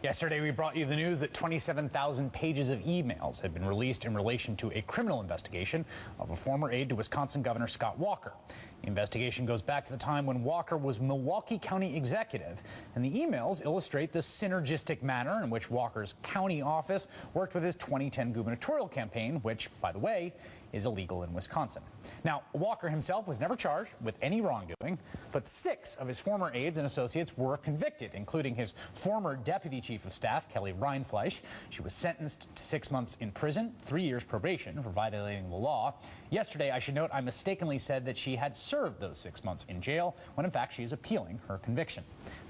Yesterday, we brought you the news that 27,000 pages of emails had been released in relation to a criminal investigation of a former aide to Wisconsin Governor Scott Walker. The investigation goes back to the time when Walker was Milwaukee County executive, and the emails illustrate the synergistic manner in which Walker's county office worked with his 2010 gubernatorial campaign, which, by the way, is illegal in Wisconsin. Now, Walker himself was never charged with any wrongdoing, but 6 of his former aides and associates were convicted, including his former deputy chief of staff, Kelly Rindfleisch. She was sentenced to 6 months in prison, 3 years probation for violating the law. Yesterday, I should note, I mistakenly said that she had served those 6 months in jail, when in fact she is appealing her conviction.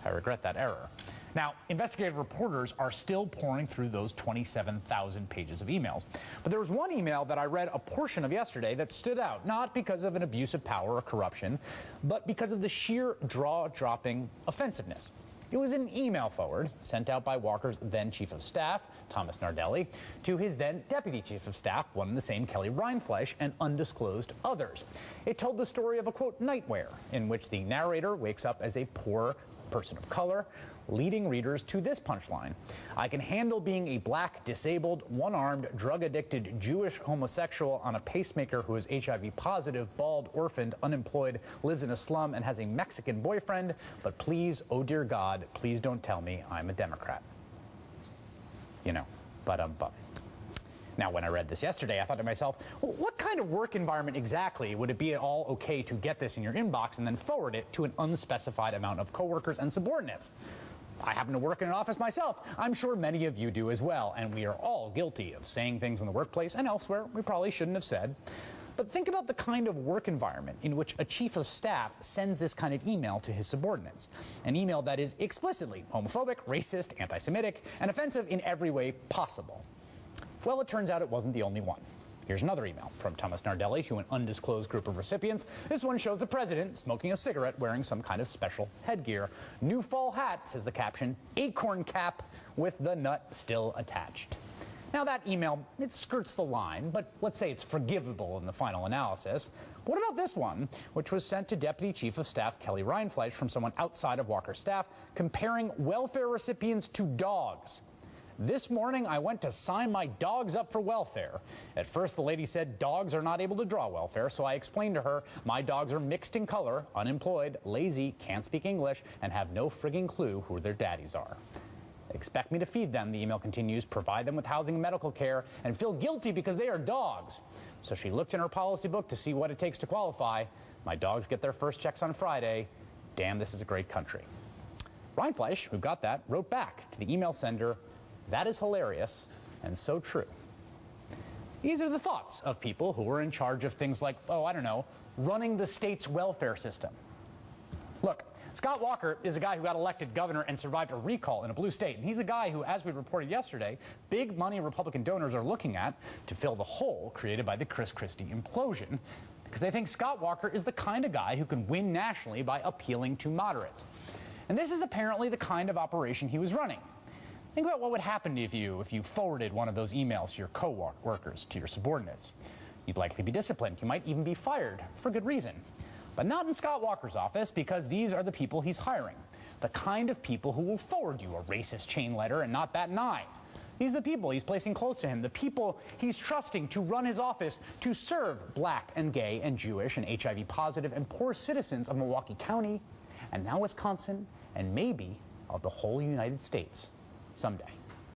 I regret that error. Now, investigative reporters are still pouring through those 27,000 pages of emails. But there was one email that I read a portion of yesterday that stood out, not because of an abuse of power or corruption, but because of the sheer jaw-dropping offensiveness. It was an email forward sent out by Walker's then chief of staff, Thomas Nardelli, to his then deputy chief of staff, one and the same Kelly Rindfleisch, and undisclosed others. It told the story of a, quote, nightmare, in which the narrator wakes up as a poor person of color, leading readers to this punchline: I can handle being a black, disabled, one-armed, drug-addicted Jewish homosexual on a pacemaker who is HIV positive, bald, orphaned, unemployed, lives in a slum, and has a Mexican boyfriend, but please, oh dear God, please don't tell me I'm a Democrat. You know, but. Now, when I read this yesterday, I thought to myself, well, what kind of work environment exactly would it be at all okay to get this in your inbox and then forward it to an unspecified amount of coworkers and subordinates? I happen to work in an office myself. I'm sure many of you do as well, and we are all guilty of saying things in the workplace and elsewhere we probably shouldn't have said. But think about the kind of work environment in which a chief of staff sends this kind of email to his subordinates. An email that is explicitly homophobic, racist, anti-Semitic, and offensive in every way possible. Well, it turns out it wasn't the only one. Here's another email from Thomas Nardelli to an undisclosed group of recipients. This one shows the president smoking a cigarette wearing some kind of special headgear. New fall hat, says the caption, acorn cap with the nut still attached. Now that email, it skirts the line, but let's say it's forgivable in the final analysis. What about this one, which was sent to Deputy Chief of Staff Kelly Rindfleisch from someone outside of Walker's staff, comparing welfare recipients to dogs? This morning, I went to sign my dogs up for welfare. At first, the lady said dogs are not able to draw welfare, so I explained to her my dogs are mixed in color, unemployed, lazy, can't speak English, and have no frigging clue who their daddies are. They expect me to feed them, the email continues, provide them with housing and medical care, and feel guilty because they are dogs. So she looked in her policy book to see what it takes to qualify. My dogs get their first checks on Friday. Damn, this is a great country. Rindfleisch, who got that, wrote back to the email sender, that is hilarious and so true. These are the thoughts of people who are in charge of things like, oh, I don't know, running the state's welfare system. Look, Scott Walker is a guy who got elected governor and survived a recall in a blue state. And he's a guy who, as we reported yesterday, big money Republican donors are looking at to fill the hole created by the Chris Christie implosion, because they think Scott Walker is the kind of guy who can win nationally by appealing to moderates. And this is apparently the kind of operation he was running. Think about what would happen to you if you forwarded one of those emails to your co-workers, to your subordinates. You'd likely be disciplined. You might even be fired for good reason. But not in Scott Walker's office, because these are the people he's hiring. The kind of people who will forward you a racist chain letter and not bat an eye. These are the people he's placing close to him, the people he's trusting to run his office to serve black and gay and Jewish and HIV positive and poor citizens of Milwaukee County, and now Wisconsin, and maybe of the whole United States someday.